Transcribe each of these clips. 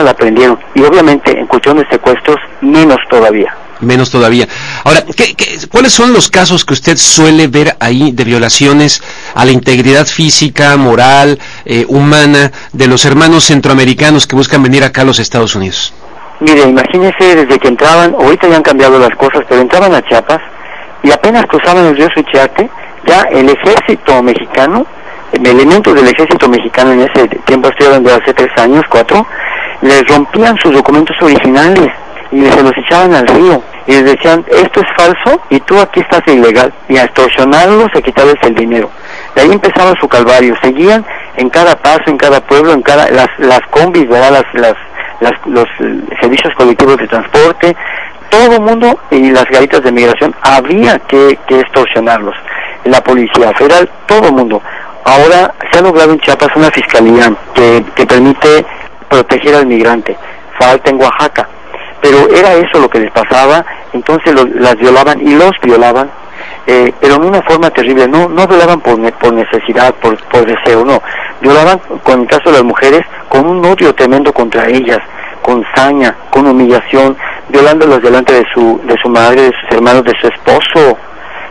la prendieron. Y obviamente en cuestión de secuestros, menos todavía. Menos todavía. Ahora, ¿cuáles son los casos que usted suele ver ahí de violaciones a la integridad física, moral, humana de los hermanos centroamericanos que buscan venir acá a los Estados Unidos? Mire, imagínese desde que entraban, ahorita ya han cambiado las cosas, pero entraban a Chiapas y apenas cruzaban el río Suchiate, ya el ejército mexicano, elementos del ejército mexicano en ese tiempo, estoy hablando de hace 3 años, 4, les rompían sus documentos originales y se los echaban al río y les decían, esto es falso y tú aquí estás ilegal, y a extorsionarlos, a quitarles el dinero. De ahí empezaba su calvario, seguían en cada paso, en cada pueblo, en cada las combis, ¿verdad? Los servicios colectivos de transporte, todo el mundo, y las garitas de migración, había que extorsionarlos. La policía federal, todo el mundo. Ahora se ha logrado en Chiapas una fiscalía que permite proteger al migrante. Falta en Oaxaca. Pero era eso lo que les pasaba, entonces las violaban y los violaban, pero en una forma terrible. No violaban por necesidad, por deseo, no. Violaban, con el caso de las mujeres, con un odio tremendo contra ellas, con saña, con humillación, violándolas delante de su madre, de sus hermanos, de su esposo,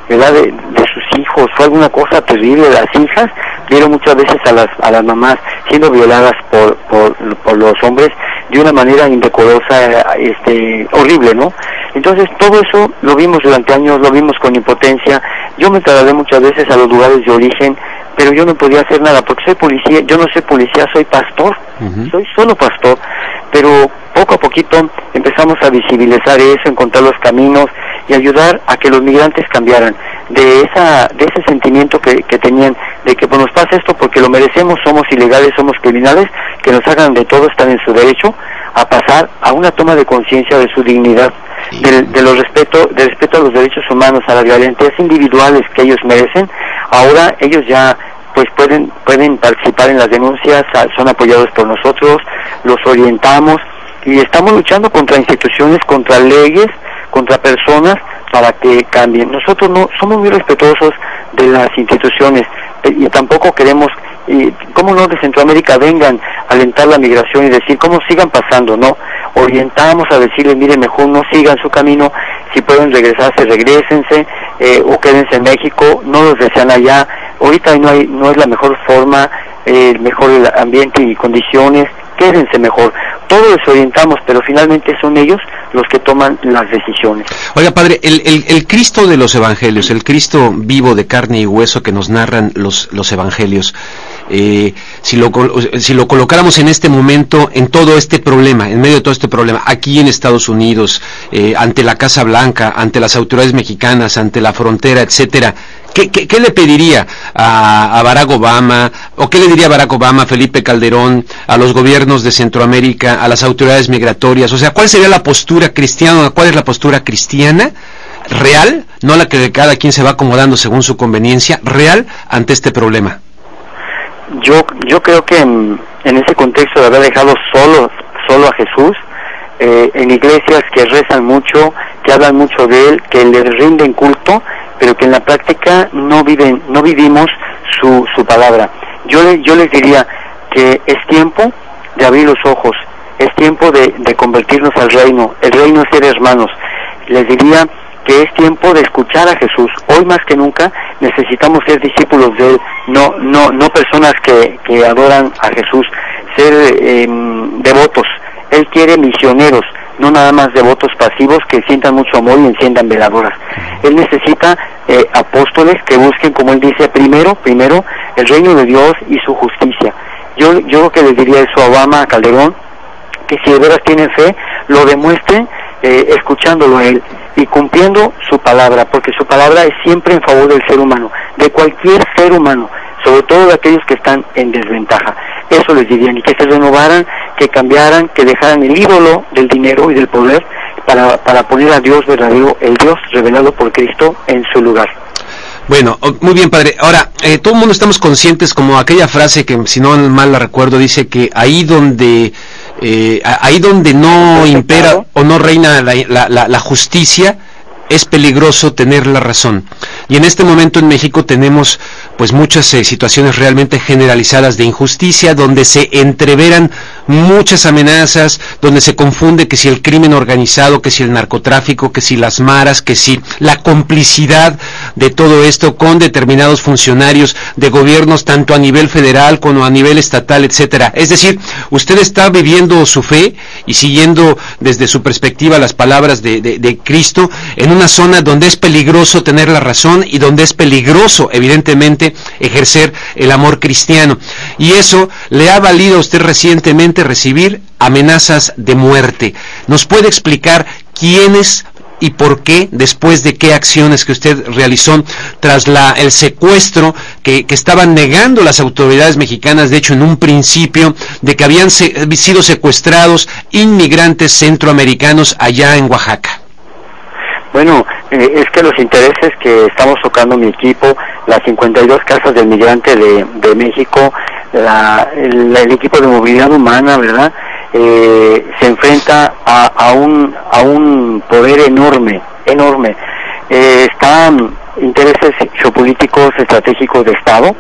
¿verdad? De sus hijos. Fue alguna cosa terrible. Las hijas vieron muchas veces a las mamás siendo violadas por los hombres de una manera indecorosa, horrible, ¿no? Entonces todo eso lo vimos durante años, lo vimos con impotencia. Yo me trasladé muchas veces a los lugares de origen, pero yo no podía hacer nada porque soy policía. Yo no soy policía, soy pastor. Soy solo pastor, pero poco a poquito empezamos a visibilizar eso, encontrar los caminos y ayudar a que los migrantes cambiaran de ese sentimiento que tenían de que pues nos pasa esto porque lo merecemos, somos ilegales, somos criminales, que nos hagan de todo, están en su derecho, a pasar a una toma de conciencia de su dignidad, del respeto a los derechos humanos, a las garantías individuales que ellos merecen. Ahora ellos ya pues pueden participar en las denuncias, son apoyados por nosotros, los orientamos y estamos luchando contra instituciones, contra leyes, contra personas para que cambien. Nosotros no somos muy respetuosos de las instituciones y tampoco queremos, cómo no, de Centroamérica vengan a alentar la migración y decir cómo sigan pasando, no, orientamos a decirles, miren, mejor no sigan su camino, si pueden regresarse, regrésense, o quédense en México, no los desean allá. Ahorita no es la mejor forma, mejor ambiente y condiciones, quédense mejor. Todos les orientamos, pero finalmente son ellos los que toman las decisiones. Oiga, padre, el Cristo de los evangelios, el Cristo vivo de carne y hueso que nos narran los evangelios, si lo colocáramos en este momento, en todo este problema, en medio de todo este problema, aquí en Estados Unidos, ante la Casa Blanca, ante las autoridades mexicanas, ante la frontera, etcétera, ¿qué le pediría a Barack Obama, o qué le diría Barack Obama, Felipe Calderón, a los gobiernos de Centroamérica, a las autoridades migratorias? O sea, ¿cuál sería la postura cristiana? ¿Cuál es la postura cristiana real, no la que de cada quien se va acomodando según su conveniencia, real ante este problema? Yo creo que en ese contexto de haber dejado solo a Jesús, en iglesias que rezan mucho, que hablan mucho de él, que le rinden culto, pero que en la práctica no vivimos su palabra. Yo les diría que es tiempo de abrir los ojos, es tiempo de convertirnos al reino. El reino es ser hermanos. Les diría que es tiempo de escuchar a Jesús. Hoy más que nunca necesitamos ser discípulos de él, no personas que adoran a Jesús, ser devotos. Él quiere misioneros, no nada más devotos pasivos que sientan mucho amor y enciendan veladoras. Él necesita apóstoles que busquen, como él dice, primero el reino de Dios y su justicia. Yo creo que les diría eso a Obama, a Calderón, que si de veras tienen fe, lo demuestren escuchándolo a él y cumpliendo su palabra, porque su palabra es siempre en favor del ser humano, de cualquier ser humano, sobre todo de aquellos que están en desventaja. Eso les dirían, y que se renovaran, que cambiaran, que dejaran el ídolo del dinero y del poder para poner a Dios verdadero, el Dios revelado por Cristo, en su lugar. Bueno, muy bien, padre. Ahora, todo el mundo estamos conscientes, como aquella frase que, si no mal la recuerdo, dice que ahí donde no impera o no reina la justicia, es peligroso tener la razón. Y en este momento en México tenemos pues muchas situaciones realmente generalizadas de injusticia, donde se entreveran muchas amenazas, donde se confunde que si el crimen organizado, que si el narcotráfico, que si las maras, que si la complicidad de todo esto con determinados funcionarios de gobiernos tanto a nivel federal como a nivel estatal, etcétera. Es decir, usted está viviendo su fe y siguiendo desde su perspectiva las palabras de Cristo en una zona donde es peligroso tener la razón y donde es peligroso, evidentemente, ejercer el amor cristiano. Y eso le ha valido a usted recientemente recibir amenazas de muerte. ¿Nos puede explicar quiénes y por qué, después de qué acciones que usted realizó tras el secuestro que estaban negando las autoridades mexicanas, de hecho en un principio, de que habían sido secuestrados inmigrantes centroamericanos allá en Oaxaca? Bueno, es que los intereses que estamos tocando mi equipo, las 52 casas del migrante de México, el equipo de movilidad humana, ¿verdad?, se enfrenta a un poder enorme. Están intereses geopolíticos estratégicos de Estado,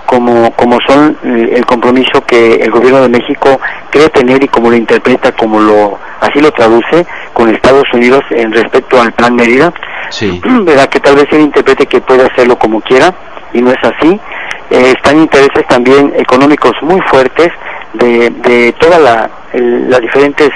como son el compromiso que el gobierno de México cree tener y como lo interpreta, así lo traduce con Estados Unidos en respecto al Plan Mérida. Sí. ¿Verdad? Que tal vez él interprete que puede hacerlo como quiera y no es así. Están intereses también económicos muy fuertes de todas las diferentes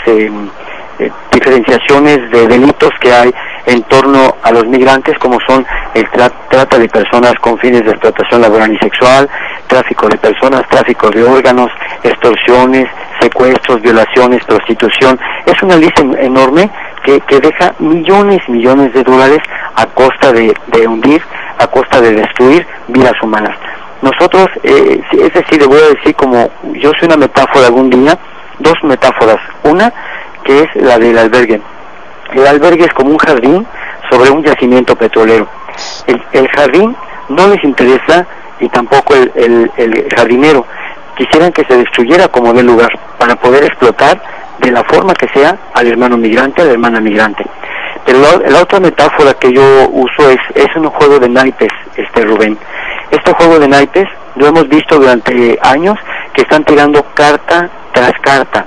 diferenciaciones de delitos que hay en torno a los migrantes, como son el trata de personas con fines de explotación laboral y sexual, tráfico de personas, tráfico de órganos, extorsiones, secuestros, violaciones, prostitución. Es una lista enorme que deja millones de dólares a costa de hundir, a costa de destruir vidas humanas. Nosotros, es decir, le voy a decir, como yo soy una metáfora algún día, dos metáforas. Una, que es la del albergue. El albergue es como un jardín sobre un yacimiento petrolero. El jardín no les interesa y tampoco el jardinero. Quisieran que se destruyera como del lugar para poder explotar de la forma que sea al hermano migrante, a la hermana migrante. Pero la otra metáfora que yo uso es un juego de naipes, Rubén. Este juego de naipes lo hemos visto durante años, que están tirando carta tras carta.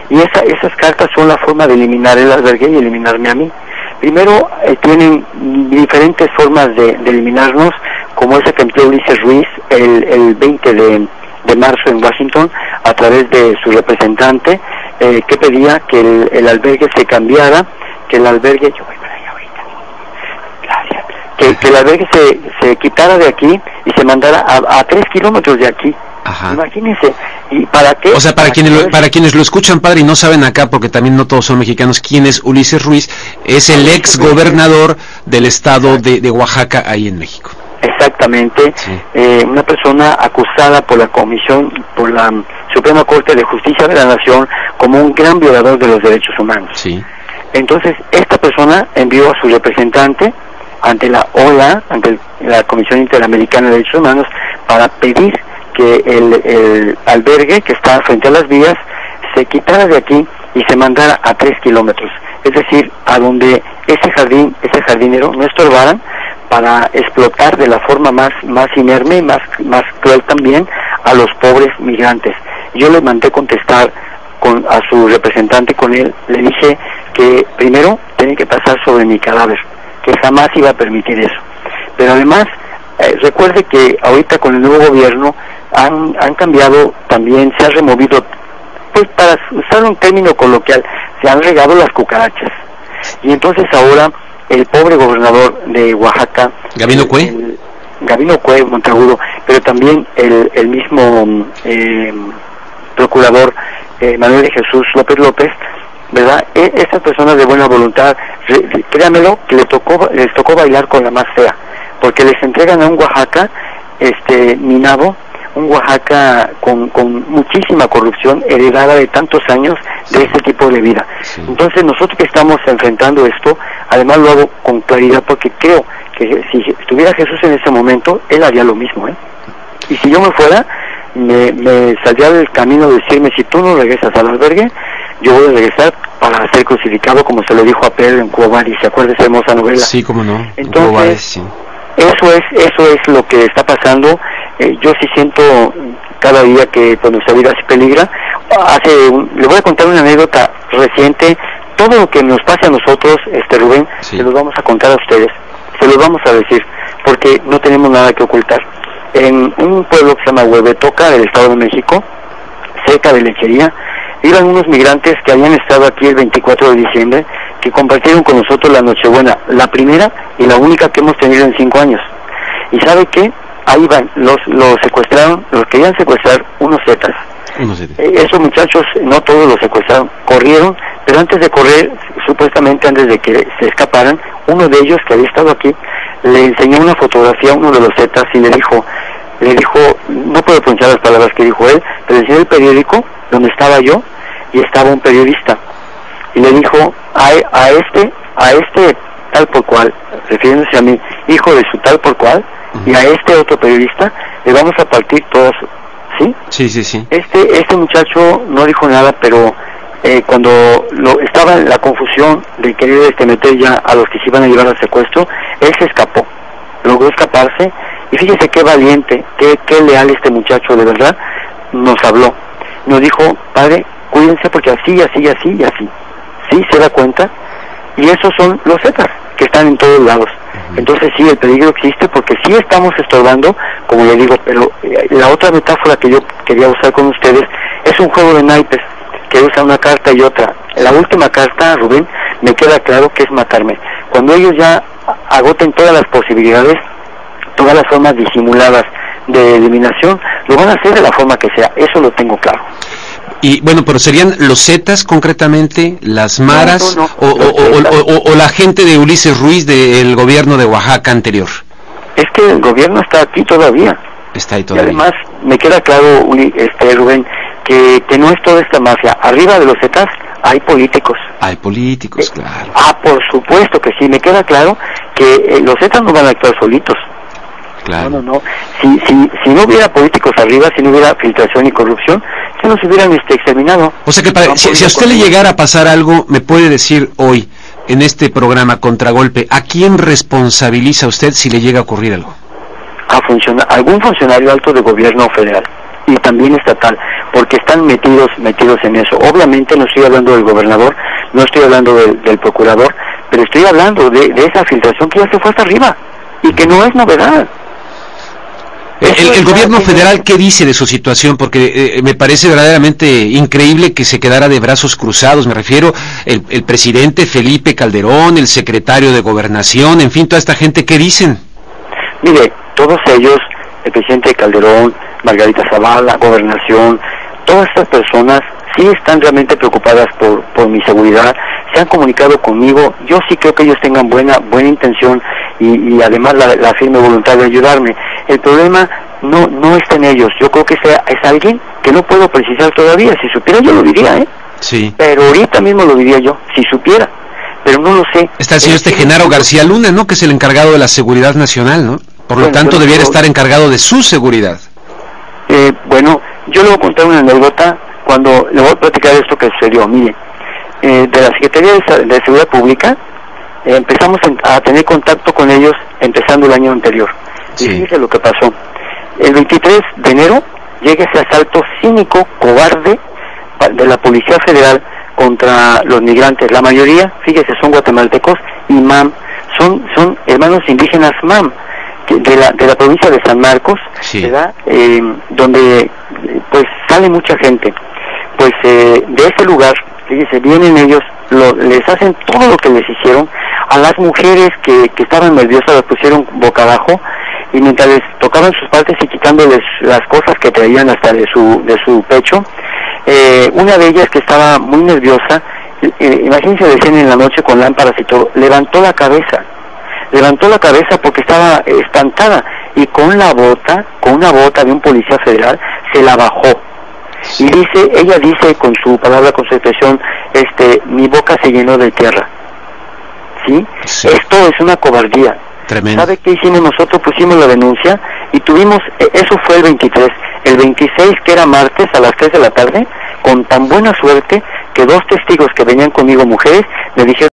Y esas cartas son la forma de eliminar el albergue y eliminarme a mí. Primero, tienen diferentes formas de eliminarnos, como esa que empleó Ulises Ruiz el 20 de marzo en Washington, a través de su representante, que pedía que el albergue se cambiara, que el albergue... Yo voy para allá ahorita. Gracias. Que el albergue se quitara de aquí y se mandara a 3 kilómetros de aquí. Ajá. Imagínense. ¿Y para qué? O sea, para quienes lo escuchan, padre, y no saben acá, porque también no todos son mexicanos, quién es Ulises Ruiz, es el ex gobernador del estado de Oaxaca, ahí en México. Exactamente. Sí. Una persona acusada por la Suprema Corte de Justicia de la Nación como un gran violador de los derechos humanos. Sí. Entonces, esta persona envió a su representante ante la OEA, ante la Comisión Interamericana de Derechos Humanos, para pedir que el albergue que está frente a las vías se quitara de aquí y se mandara a 3 kilómetros. Es decir, a donde ese jardinero no estorbaran para explotar de la forma más inerme y más cruel también a los pobres migrantes. Yo le mandé contestar a su representante con él, le dije que primero tiene que pasar sobre mi cadáver, que jamás iba a permitir eso. Pero además, recuerde que ahorita con el nuevo gobierno han cambiado también, se ha removido, pues para usar un término coloquial, se han regado las cucarachas. Y entonces ahora el pobre gobernador de Oaxaca, Gabino Cue Monteagudo, pero también el mismo procurador Manuel de Jesús López, ¿verdad? Estas personas de buena voluntad, créanmelo, que les tocó bailar con la más fea, porque les entregan a un Oaxaca minado, un Oaxaca con muchísima corrupción heredada de tantos años de ese tipo de vida. Sí. Entonces nosotros que estamos enfrentando esto, además lo hago con claridad porque creo que si estuviera Jesús en ese momento, él haría lo mismo, Y si yo me fuera, me saldría del camino de decirme, si tú no regresas al albergue, yo voy a regresar para ser crucificado, como se le dijo a Pedro en Quo Vadis. ¿Se acuerda esa hermosa novela? Sí, cómo no. Entonces, sí. Eso es lo que está pasando. Yo sí siento cada día que pues, nuestra vida se peligra. Le voy a contar una anécdota reciente. Todo lo que nos pase a nosotros, Rubén, sí, se los vamos a contar a ustedes, se los vamos a decir, porque no tenemos nada que ocultar. En un pueblo que se llama Huehuetoca, del Estado de México, cerca de Lechería, iban unos migrantes que habían estado aquí el 24 de diciembre, que compartieron con nosotros la Nochebuena, la primera y la única que hemos tenido en 5 años. ¿Y sabe qué? Ahí van, los secuestraron, los querían secuestrar unos zetas. Esos muchachos, no todos los secuestraron, corrieron, pero antes de correr, supuestamente antes de que se escaparan, uno de ellos que había estado aquí, le enseñó una fotografía a uno de los zetas y le dijo, no puedo pronunciar las palabras que dijo él, pero enseñó el periódico donde estaba yo y estaba un periodista. Y le dijo a este tal por cual, refiriéndose a mí, hijo de su tal por cual, y a este otro periodista, le vamos a partir todos, ¿sí? Sí. Este muchacho no dijo nada, pero cuando estaba en la confusión de querer meter ya a los que se iban a llevar al secuestro, él se escapó, logró escaparse, y fíjese qué valiente, qué leal este muchacho, de verdad, nos habló, nos dijo, padre, cuídense porque así, ¿sí se da cuenta? Y esos son los zetas, que están en todos lados. Entonces sí, el peligro existe porque sí estamos estorbando, como le digo, pero la otra metáfora que yo quería usar con ustedes es un juego de naipes, que usa una carta y otra. La última carta, Rubén, me queda claro que es matarme. Cuando ellos ya agoten todas las posibilidades, todas las formas disimuladas de eliminación, lo van a hacer de la forma que sea, eso lo tengo claro. Y bueno, pero serían los zetas concretamente, las maras, no. O la gente de Ulises Ruiz del gobierno de Oaxaca anterior. Es que el gobierno está aquí todavía. Está ahí todavía. Y además me queda claro, Rubén, que no es toda esta mafia. Arriba de los zetas hay políticos. Hay políticos, claro. Por supuesto que sí. Me queda claro que los zetas no van a actuar solitos. Claro. No. Si no hubiera políticos arriba, si no hubiera filtración y corrupción, se nos hubieran exterminado. O sea que si a usted le llegara a pasar algo, me puede decir hoy, en este programa Contragolpe, ¿a quién responsabiliza usted si le llega a ocurrir algo? Algún funcionario alto de gobierno federal y también estatal, porque están metidos en eso. Obviamente no estoy hablando del gobernador, no estoy hablando del procurador, pero estoy hablando de esa filtración que ya se fue hasta arriba y que no es novedad. El gobierno federal, ¿qué dice de su situación? Porque me parece verdaderamente increíble que se quedara de brazos cruzados. Me refiero el presidente Felipe Calderón, el secretario de Gobernación, en fin, toda esta gente, ¿qué dicen? Mire, todos ellos, el presidente Calderón, Margarita Zavala, Gobernación, todas estas personas sí están realmente preocupadas por mi seguridad, se han comunicado conmigo, yo sí creo que ellos tengan buena intención y además la firme voluntad de ayudarme. El problema no está en ellos, yo creo que es alguien que no puedo precisar todavía. Si supiera yo lo diría, Sí. Pero ahorita mismo lo diría yo, si supiera, pero no lo sé. Está el señor Genaro García Luna, ¿no? Que es el encargado de la seguridad nacional, ¿no? Por lo tanto debiera estar encargado de su seguridad. Bueno, yo le voy a contar una anécdota cuando le voy a platicar esto que sucedió. Mire, de la Secretaría de Seguridad Pública empezamos a tener contacto con ellos empezando el año anterior. Sí. Y fíjese lo que pasó. El 23 de enero llega ese asalto cínico, cobarde, de la Policía Federal contra los migrantes. La mayoría, fíjese, son guatemaltecos y MAM, son hermanos indígenas MAM, de la provincia de San Marcos, sí, ¿verdad? Donde pues sale mucha gente. Pues de ese lugar, fíjese, vienen ellos, les hacen todo lo que les hicieron. A las mujeres que estaban nerviosas las pusieron boca abajo, y mientras les tocaban sus partes y quitándoles las cosas que traían hasta de su pecho, una de ellas que estaba muy nerviosa, imagínense, decían en la noche con lámparas y todo, levantó la cabeza porque estaba espantada, y con una bota de un policía federal se la bajó. Y ella dice con su palabra, con su expresión, mi boca se llenó de tierra. ¿Sí? Esto es una cobardía. Tremendo. ¿Sabe qué hicimos nosotros? Pusimos la denuncia y tuvimos, eso fue el 23, el 26, que era martes, a las 3 de la tarde, con tan buena suerte que 2 testigos que venían conmigo, mujeres, me dijeron